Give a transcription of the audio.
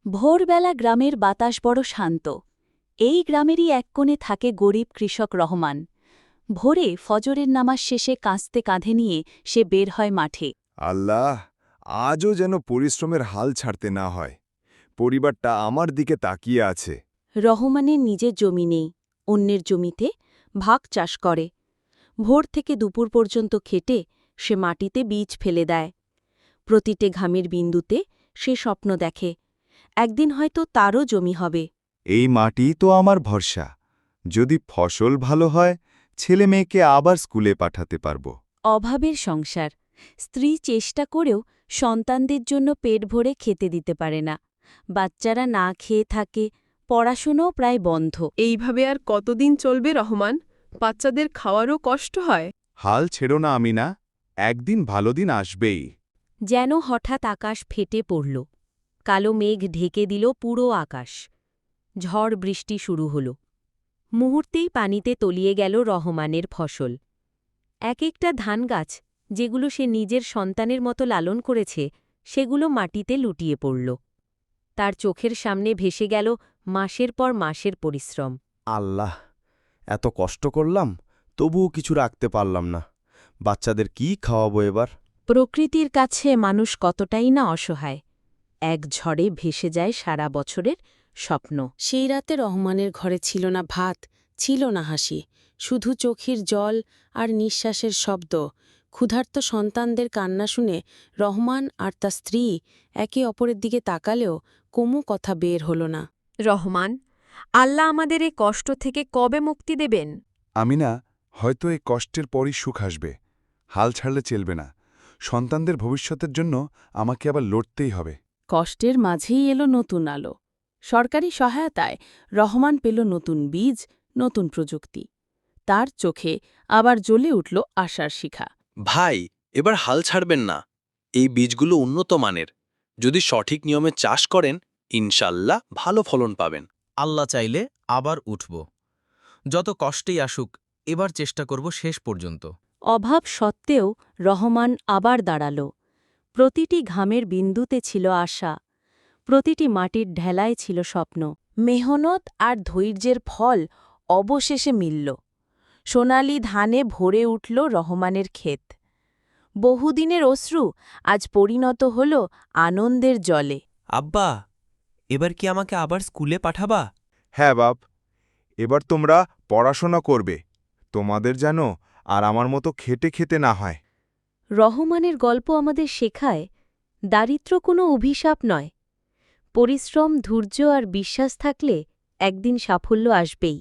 ভোরবেলা গ্রামের বাতাস বড় শান্ত। এই গ্রামেরই এক কোণে থাকে গরিব কৃষক রহমান। ভোরে ফজরের নামাজ শেষে কাঁচতে কাঁধে নিয়ে সে বের হয় মাঠে। আল্লাহ, আজও যেন পরিশ্রমের হাল ছাড়তে না হয়। পরিবারটা আমার দিকে তাকিয়ে আছে। রহমানের নিজের জমি নেই, অন্যের জমিতে ভাগ চাষ করে। ভোর থেকে দুপুর পর্যন্ত খেটে সে মাটিতে বীজ ফেলে দেয়। প্রতিটি ঘামের বিন্দুতে সে স্বপ্ন দেখে, একদিন হয়তো তারও জমি হবে। এই মাটি তো আমার ভরসা। যদি ফসল ভালো হয়, ছেলে মেয়েকে আবার স্কুলে পাঠাতে পারব। অভাবের সংসার, স্ত্রী চেষ্টা করেও সন্তানদের জন্য পেট ভরে খেতে দিতে পারে না। বাচ্চারা না খেয়ে থাকে, পড়াশুনোও প্রায় বন্ধ। এইভাবে আর কতদিন চলবে রহমান? বাচ্চাদের খাওয়ারও কষ্ট হয়। হাল ছেড়ো না আমিনা, একদিন ভালো দিন আসবেই। যেন হঠাৎ আকাশ ফেটে পড়ল। কালো মেঘ ঢেকে দিল পুরো আকাশ। ঝড় বৃষ্টি শুরু হল। মুহূর্তেই পানিতে তলিয়ে গেল রহমানের ফসল। এক একটা ধান গাছ, যেগুলো সে নিজের সন্তানের মতো লালন করেছে, সেগুলো মাটিতে লুটিয়ে পড়ল। তার চোখের সামনে ভেসে গেল মাসের পর মাসের পরিশ্রম। আল্লাহ, এত কষ্ট করলাম, তবুও কিছু রাখতে পারলাম না। বাচ্চাদের কি খাওয়াবো এবার? প্রকৃতির কাছে মানুষ কতটাই না অসহায়। এক ঝড়ে ভেসে যায় সারা বছরের স্বপ্ন। সেই রাতে রহমানের ঘরে ছিল না ভাত, ছিল না হাসি, শুধু চোখের জল আর নিঃশ্বাসের শব্দ। ক্ষুধার্ত সন্তানদের কান্না শুনে রহমান আর তার স্ত্রী একে অপরের দিকে তাকালেও কোনো কথা বের হল না। রহমান, আল্লাহ আমাদের এই কষ্ট থেকে কবে মুক্তি দেবেন? আমিনা, হয়তো এই কষ্টের পরই সুখ আসবে। হাল ছাড়লে চলবে না। সন্তানদের ভবিষ্যতের জন্য আমাকে আবার লড়তেই হবে। কষ্টের মাঝেই এলো নতুন আলো। সরকারি সহায়তায় রহমান পেল নতুন বীজ, নতুন প্রযুক্তি। তার চোখে আবার জ্বলে উঠল আশার শিখা। ভাই, এবার হাল ছাড়বেন না। এই বীজগুলো উন্নত মানের। যদি সঠিক নিয়মে চাষ করেন, ইনশাল্লাহ ভালো ফলন পাবেন। আল্লাহ চাইলে আবার উঠব। যত কষ্টেই আসুক, এবার চেষ্টা করব শেষ পর্যন্ত। অভাব সত্ত্বেও রহমান আবার দাঁড়াল। প্রতিটি ঘামের বিন্দুতে ছিল আশা, প্রতিটি মাটির ঢেলায় ছিল স্বপ্ন। মেহনত আর ধৈর্যের ফল অবশেষে মিলল। সোনালি ধানে ভরে উঠল রহমানের ক্ষেত। বহুদিনের অশ্রু আজ পরিণত হল আনন্দের জলে। আব্বা, এবার কি আমাকে আবার স্কুলে পাঠাবা? হ্যাঁ বাপ, এবার তোমরা পড়াশোনা করবে। তোমাদের যেন আর আমার মতো খেটে খেতে না হয়। রহমানের গল্প আমাদের শেখায়, দারিদ্র্য কোনো অভিশাপ নয়। পরিশ্রম, ধৈর্য আর বিশ্বাস থাকলে একদিন সাফল্য আসবেই।